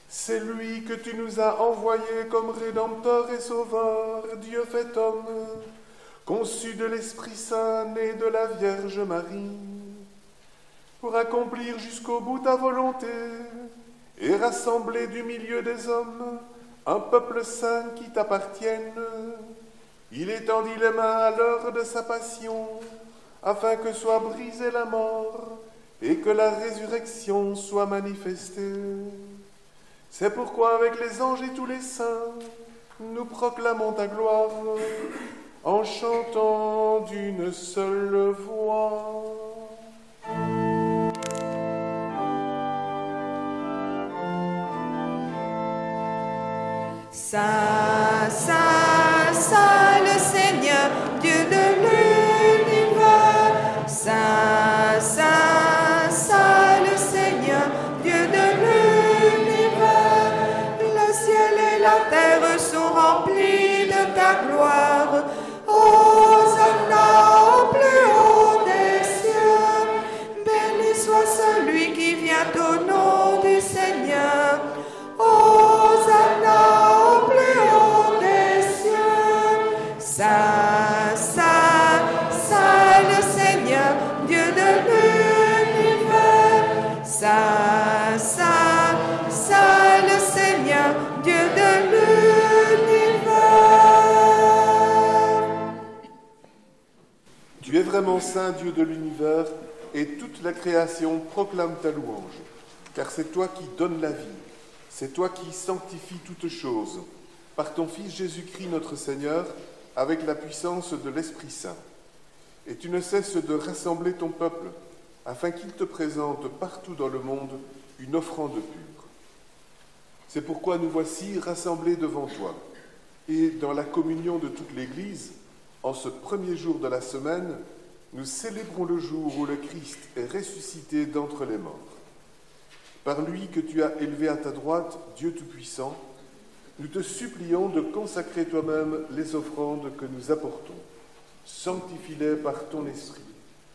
Speaker 2: C'est lui que tu nous as envoyé comme Rédempteur et Sauveur, Dieu fait homme, conçu de l'Esprit Saint, né de la Vierge Marie, pour accomplir jusqu'au bout ta volonté et rassembler du milieu des hommes un peuple saint qui t'appartienne. Il étendit les mains à l'heure de sa passion, afin que soit brisée la mort et que la résurrection soit manifestée. C'est pourquoi avec les anges et tous les saints, nous proclamons ta gloire en chantant d'une seule voix.
Speaker 4: Saint, Saint, Saint, le Seigneur, Dieu de l'univers. Saint, Saint, Saint, le Seigneur, Dieu de l'univers. Le ciel et la terre sont remplis de ta gloire. Hosanna au plus haut des cieux. Béni soit celui qui vient au nom du Seigneur. Hosanna. Saint, Saint, Saint, le Seigneur, Dieu de l'univers. Saint, Saint, Saint, le Seigneur, Dieu de l'univers.
Speaker 2: Tu es vraiment saint, Dieu de l'univers, et toute la création proclame ta louange. Car c'est toi qui donnes la vie, c'est toi qui sanctifies toutes choses, par ton Fils Jésus-Christ notre Seigneur, avec la puissance de l'Esprit Saint. Et tu ne cesses de rassembler ton peuple, afin qu'il te présente partout dans le monde une offrande pure. C'est pourquoi nous voici rassemblés devant toi, et dans la communion de toute l'Église, en ce premier jour de la semaine, nous célébrons le jour où le Christ est ressuscité d'entre les morts. Par lui que tu as élevé à ta droite, Dieu Tout-Puissant, nous te supplions de consacrer toi-même les offrandes que nous apportons. Sanctifie-les par ton esprit,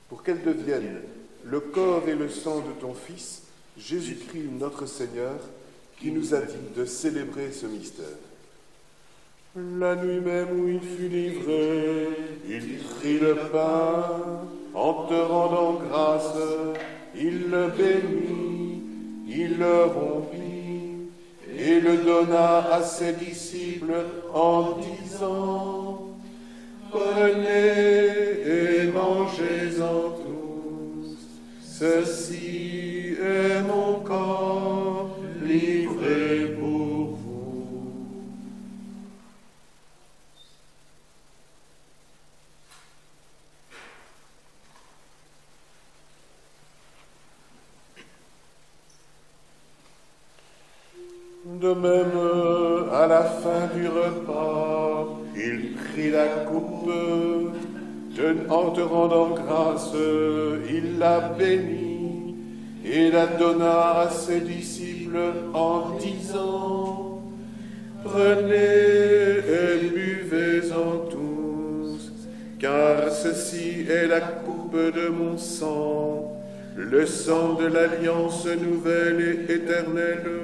Speaker 2: pour qu'elles deviennent le corps et le sang de ton Fils, Jésus-Christ notre Seigneur, qui nous a dit de célébrer ce mystère. La nuit même où il fut livré, il prit le pain, en te rendant grâce, il le bénit, il le rompit, et le donna à ses disciples en disant: Prenez et mangez-en tous, ceci est mon corps livré De même, à la fin du repas, il prit la coupe, en te rendant grâce, il la bénit et la donna à ses disciples en disant: Prenez et buvez-en tous, car ceci est la coupe de mon sang, le sang de l'alliance nouvelle et éternelle,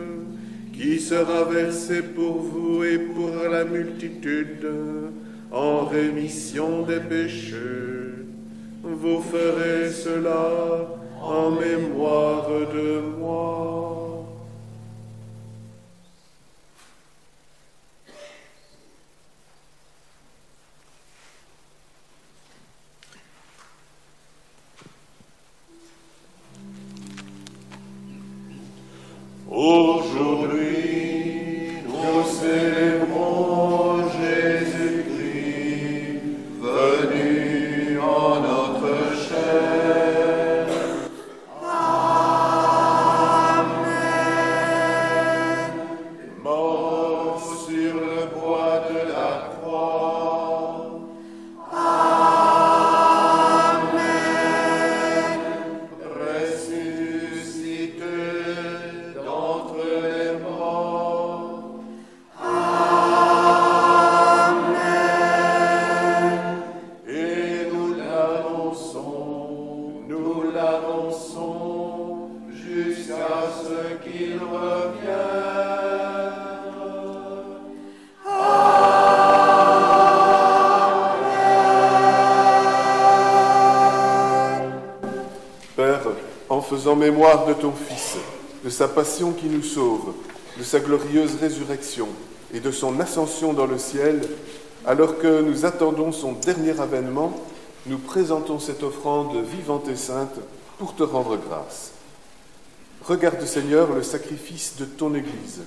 Speaker 2: qui sera versé pour vous et pour la multitude en rémission des péchés. Vous ferez cela en mémoire de moi. Aujourd'hui, nous célébrons Jésus-Christ, venu en notre chair. Amen. Mort sur le bois de la croix. Amen. Ressuscité d'entre les morts. Amen. Et nous l'annonçons jusqu'à ce qu'il revienne. Père, en faisant mémoire de ton Fils, de sa passion qui nous sauve, de sa glorieuse résurrection et de son ascension dans le ciel, alors que nous attendons son dernier avènement, nous présentons cette offrande vivante et sainte pour te rendre grâce. Regarde, Seigneur, le sacrifice de ton Église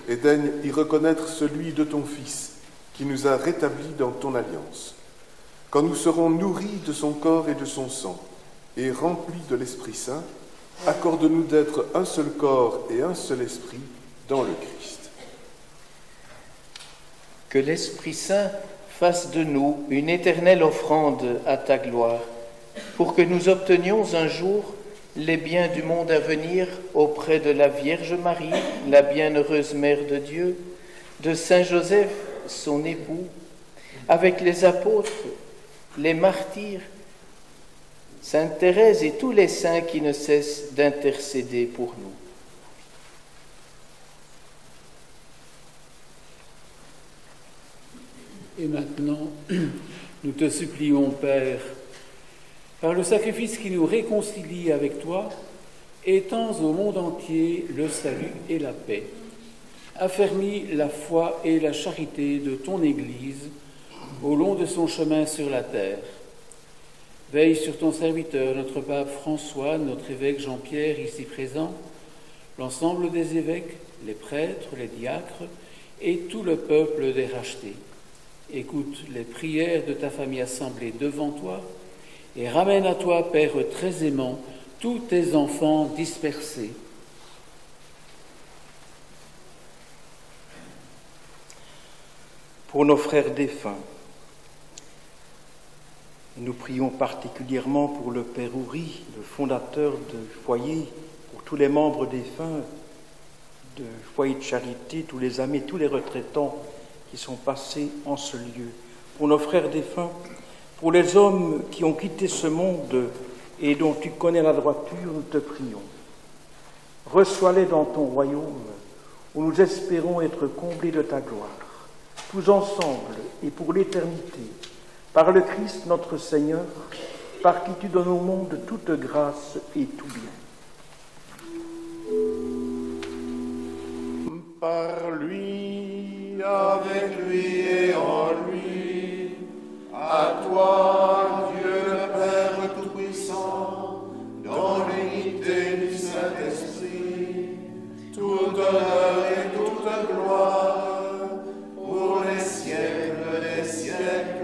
Speaker 2: et daigne y reconnaître celui de ton Fils qui nous a rétablis dans ton alliance. Quand nous serons nourris de son corps et de son sang et remplis de l'Esprit Saint, accorde-nous d'être un seul corps et un seul esprit dans le Christ.
Speaker 3: Que l'Esprit Saint fasse de nous une éternelle offrande à ta gloire, pour que nous obtenions un jour les biens du monde à venir auprès de la Vierge Marie, la bienheureuse Mère de Dieu, de Saint Joseph, son époux, avec les apôtres, les martyrs, Sainte Thérèse et tous les saints qui ne cessent d'intercéder pour nous.
Speaker 9: Et maintenant, nous te supplions, Père, par le sacrifice qui nous réconcilie avec toi, étends au monde entier le salut et la paix. Affermis la foi et la charité de ton Église au long de son chemin sur la terre. Veille sur ton serviteur, notre pape François, notre évêque Jean-Pierre, ici présent, l'ensemble des évêques, les prêtres, les diacres et tout le peuple des rachetés. Écoute les prières de ta famille assemblée devant toi et ramène à toi, Père très aimant, tous tes enfants dispersés.
Speaker 10: Pour nos frères défunts, nous prions particulièrement pour le Père Houry, le fondateur de foyer, pour tous les membres défunts de foyer de charité, tous les amis, tous les retraitants qui sont passés en ce lieu. Pour nos frères défunts, pour les hommes qui ont quitté ce monde et dont tu connais la droiture, nous te prions. Reçois-les dans ton royaume, où nous espérons être comblés de ta gloire, tous ensemble et pour l'éternité, par le Christ notre Seigneur, par qui tu donnes au monde toute grâce et tout bien.
Speaker 2: Par lui, avec lui et en lui, à toi, Dieu le Père Tout-Puissant, dans l'unité du Saint-Esprit, tout honneur et toute gloire, pour les siècles des siècles.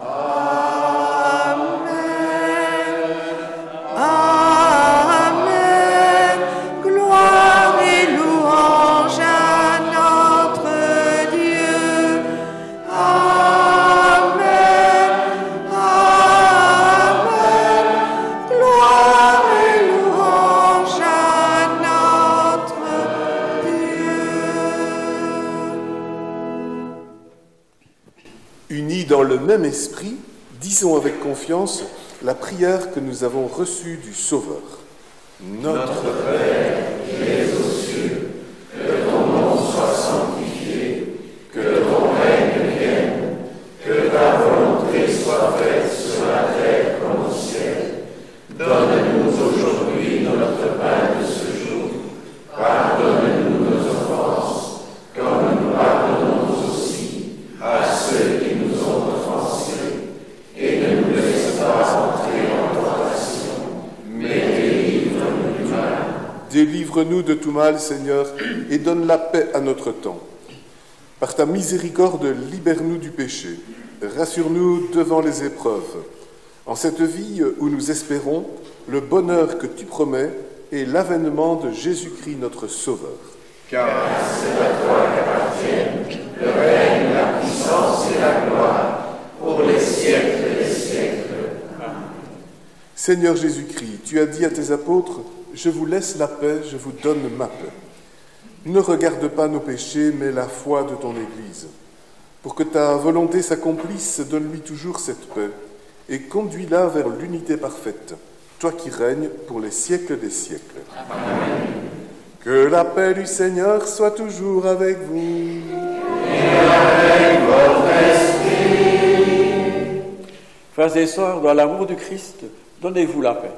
Speaker 4: Amen. Gloire et louange
Speaker 2: dans le même esprit, disons avec confiance la prière que nous avons reçue du Sauveur. Notre Père, qui es aux cieux, que ton nom soit sanctifié, que ton règne vienne, que ta volonté soit faite sur la terre comme au ciel. Donne-nous aujourd'hui notre pain de ce jour. Pardonne-nous nos offenses, comme nous pardonnons aussi à ceux qui nous ont offensés. Et ne nous laisse pas entrer en tentation, mais délivre-nous du mal. Délivre-nous de tout mal, Seigneur, et donne la paix à notre temps. Par ta miséricorde, libère-nous du péché. Rassure-nous devant les épreuves. En cette vie où nous espérons, le bonheur que tu promets est l'avènement de Jésus-Christ notre Sauveur. Car c'est à toi qu'appartiennent le règne, la puissance et la gloire pour les siècles des siècles. Amen. Seigneur Jésus-Christ, tu as dit à tes apôtres, « Je vous laisse la paix, je vous donne ma paix. » Ne regarde pas nos péchés, mais la foi de ton Église. Pour que ta volonté s'accomplisse, donne-lui toujours cette paix et conduis-la vers l'unité parfaite, toi qui règnes pour les siècles des siècles. Amen. Que la paix du Seigneur soit toujours avec vous. Et avec votre esprit.
Speaker 7: Frères et sœurs, dans l'amour du Christ, donnez-vous la paix.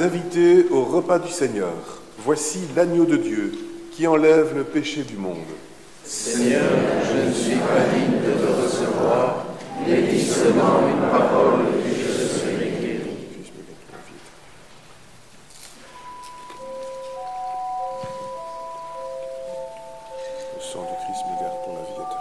Speaker 2: Invités au repas du Seigneur. Voici l'agneau de Dieu qui enlève le péché du monde.
Speaker 11: Seigneur, je ne suis pas digne de te recevoir, mais dis seulement une parole et je serai guéri.
Speaker 2: Le sang de Christ me garde pour la vie éternelle.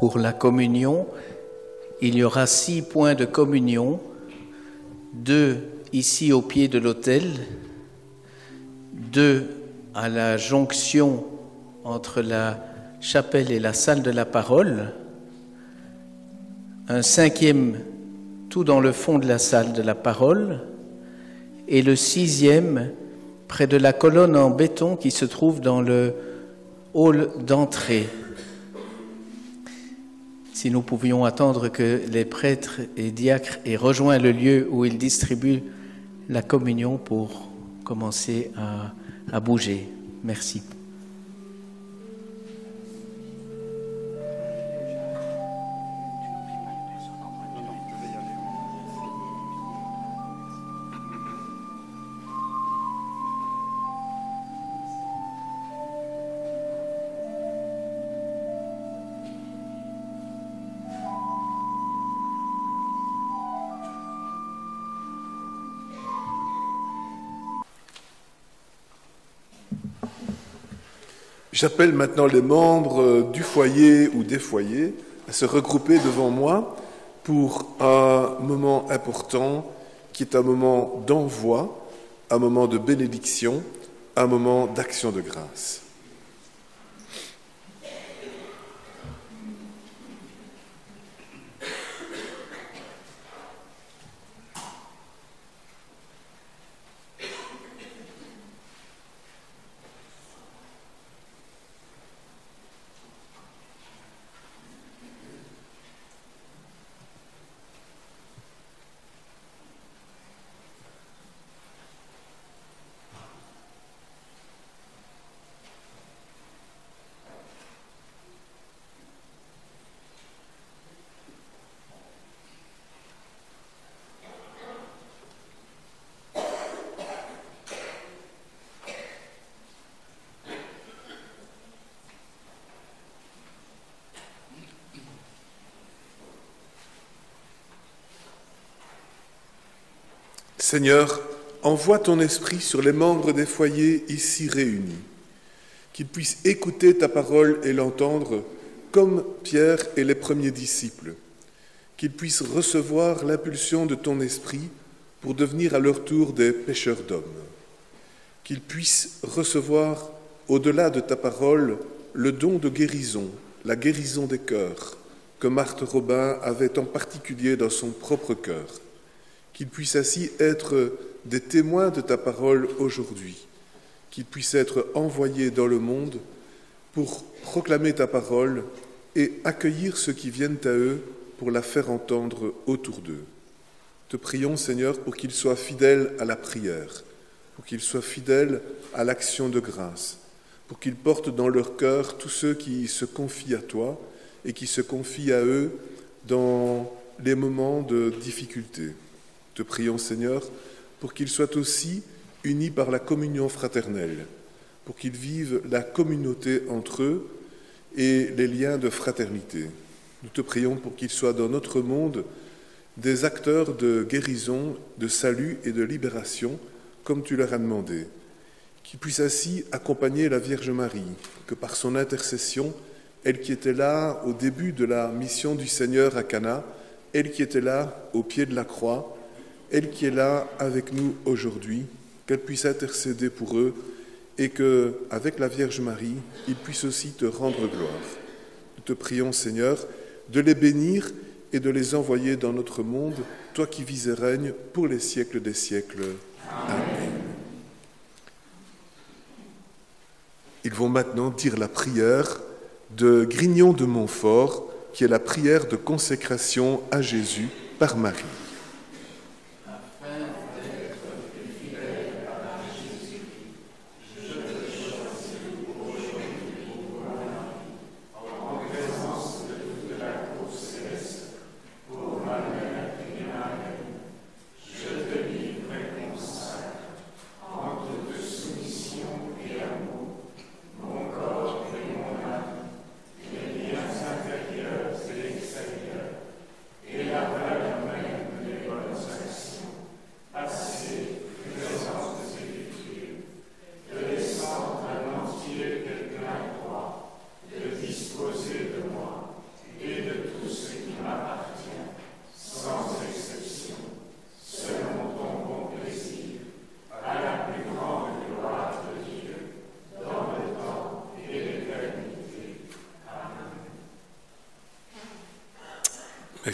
Speaker 3: pour la communion. Il y aura 6 points de communion, 2 ici au pied de l'autel, 2 à la jonction entre la chapelle et la salle de la parole, un 5e tout dans le fond de la salle de la parole, et le 6e près de la colonne en béton qui se trouve dans le hall d'entrée. Si nous pouvions attendre que les prêtres et diacres aient rejoint le lieu où ils distribuent la communion pour commencer à bouger. Merci.
Speaker 2: J'appelle maintenant les membres du foyer ou des foyers à se regrouper devant moi pour un moment important qui est un moment d'envoi, un moment de bénédiction, un moment d'action de grâce. Seigneur, envoie ton esprit sur les membres des foyers ici réunis, qu'ils puissent écouter ta parole et l'entendre comme Pierre et les premiers disciples, qu'ils puissent recevoir l'impulsion de ton esprit pour devenir à leur tour des pêcheurs d'hommes, qu'ils puissent recevoir, au-delà de ta parole, le don de guérison, la guérison des cœurs, que Marthe Robin avait en particulier dans son propre cœur, qu'ils puissent ainsi être des témoins de ta parole aujourd'hui, qu'ils puissent être envoyés dans le monde pour proclamer ta parole et accueillir ceux qui viennent à eux pour la faire entendre autour d'eux. Te prions, Seigneur, pour qu'ils soient fidèles à la prière, pour qu'ils soient fidèles à l'action de grâce, pour qu'ils portent dans leur cœur tous ceux qui se confient à toi et qui se confient à eux dans les moments de difficulté. Te prions, Seigneur, pour qu'ils soient aussi unis par la communion fraternelle, pour qu'ils vivent la communauté entre eux et les liens de fraternité. Nous te prions pour qu'ils soient dans notre monde des acteurs de guérison, de salut et de libération, comme tu leur as demandé, qu'ils puissent ainsi accompagner la Vierge Marie, que par son intercession, elle qui était là au début de la mission du Seigneur à Cana, elle qui était là au pied de la croix, elle qui est là avec nous aujourd'hui, qu'elle puisse intercéder pour eux et qu'avec la Vierge Marie, ils puissent aussi te rendre gloire. Nous te prions, Seigneur, de les bénir et de les envoyer dans notre monde, toi qui vis et règnes pour les siècles des siècles. Amen. Ils vont maintenant dire la prière de Grignon de Montfort, qui est la prière de consécration à Jésus par Marie.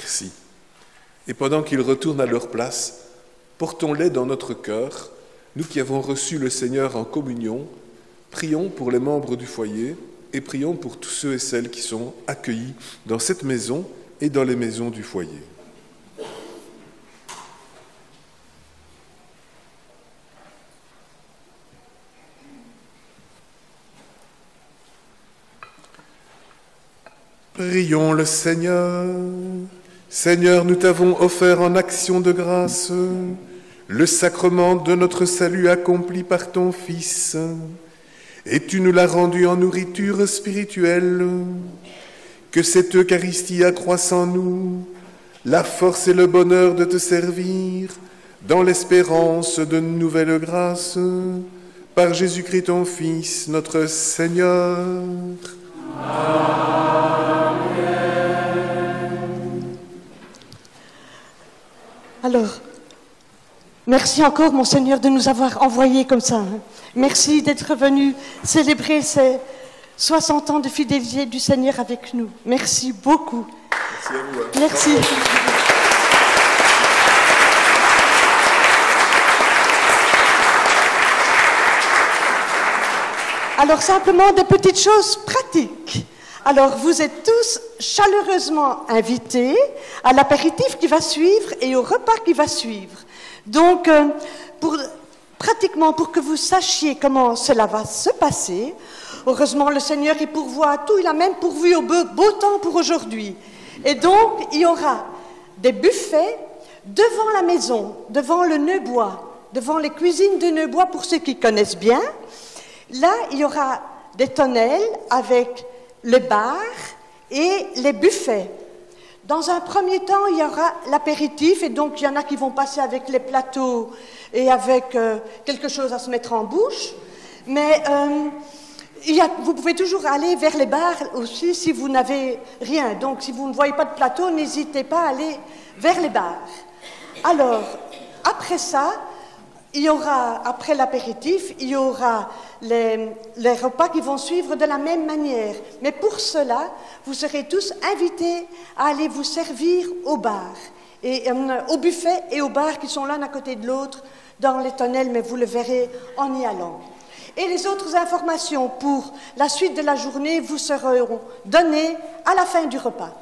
Speaker 2: merci. Et pendant qu'ils retournent à leur place, portons-les dans notre cœur, nous qui avons reçu le Seigneur en communion, prions pour les membres du foyer et prions pour tous ceux et celles qui sont accueillis dans cette maison et dans les maisons du foyer. Prions le Seigneur. Seigneur, nous t'avons offert en action de grâce le sacrement de notre salut accompli par ton Fils, et tu nous l'as rendu en nourriture spirituelle. Que cette Eucharistie accroisse en nous la force et le bonheur de te servir, dans l'espérance de nouvelles grâces, par Jésus-Christ ton Fils, notre Seigneur.
Speaker 12: Alors, merci encore, mon Seigneur, de nous avoir envoyés comme ça. Merci d'être venu célébrer ces 60 ans de fidélité du Seigneur avec nous. Merci beaucoup.
Speaker 2: Merci à vous.
Speaker 12: Merci. Alors, simplement des petites choses pratiques. Alors, vous êtes tous chaleureusement invités à l'apéritif qui va suivre et au repas qui va suivre. Donc, pratiquement pour que vous sachiez comment cela va se passer, heureusement, le Seigneur, il pourvoit à tout. Il a même pourvu au beau temps pour aujourd'hui. Et donc, il y aura des buffets devant la maison, devant le Neubois, devant les cuisines de Neubois, pour ceux qui connaissent bien. Là, il y aura des tonnelles avec le bar et les buffets. Dans un premier temps, il y aura l'apéritif, et donc il y en a qui vont passer avec les plateaux et avec quelque chose à se mettre en bouche. Mais vous pouvez toujours aller vers les bars aussi si vous n'avez rien. Donc si vous ne voyez pas de plateau, n'hésitez pas à aller vers les bars. Alors, après ça, il y aura, après l'apéritif, il y aura les repas qui vont suivre de la même manière. Mais pour cela, vous serez tous invités à aller vous servir au bar, et au buffet et au bar qui sont l'un à côté de l'autre dans les tonnelles, mais vous le verrez en y allant. Et les autres informations pour la suite de la journée vous seront données à la fin du repas.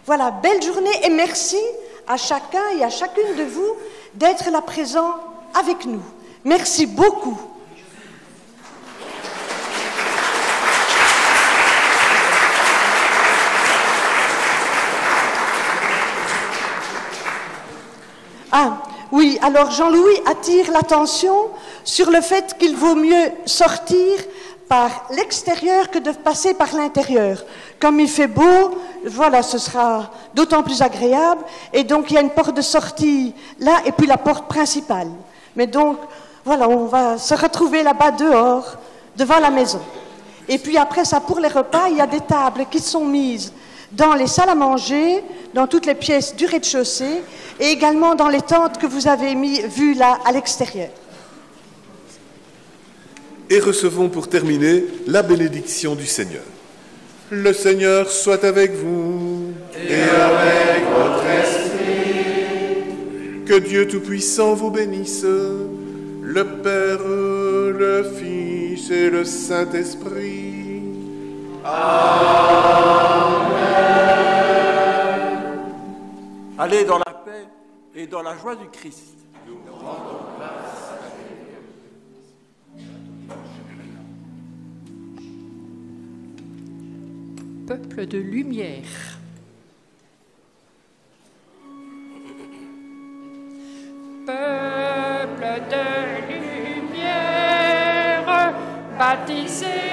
Speaker 12: Voilà, belle journée et merci à chacun et à chacune de vous d'être là présent avec nous. Merci beaucoup. Ah, oui, alors Jean-Louis attire l'attention sur le fait qu'il vaut mieux sortir par l'extérieur que de passer par l'intérieur. Comme il fait beau, voilà, ce sera d'autant plus agréable. Et donc, il y a une porte de sortie là et puis la porte principale. Mais donc, voilà, on va se retrouver là-bas dehors, devant la maison. Et puis après ça, pour les repas, il y a des tables qui sont mises dans les salles à manger, dans toutes les pièces du rez-de-chaussée, et également dans les tentes que vous avez vues là à l'extérieur.
Speaker 2: Et recevons pour terminer la bénédiction du Seigneur. Le Seigneur soit avec vous.
Speaker 11: Et avec votre esprit.
Speaker 2: Que Dieu Tout-Puissant vous bénisse, le Père, le Fils et le Saint-Esprit.
Speaker 11: Amen.
Speaker 7: Allez dans la paix et dans la joie du Christ.
Speaker 11: Nous rendons grâce à Dieu.
Speaker 1: Peuple de lumière. Peuple de lumière, baptisé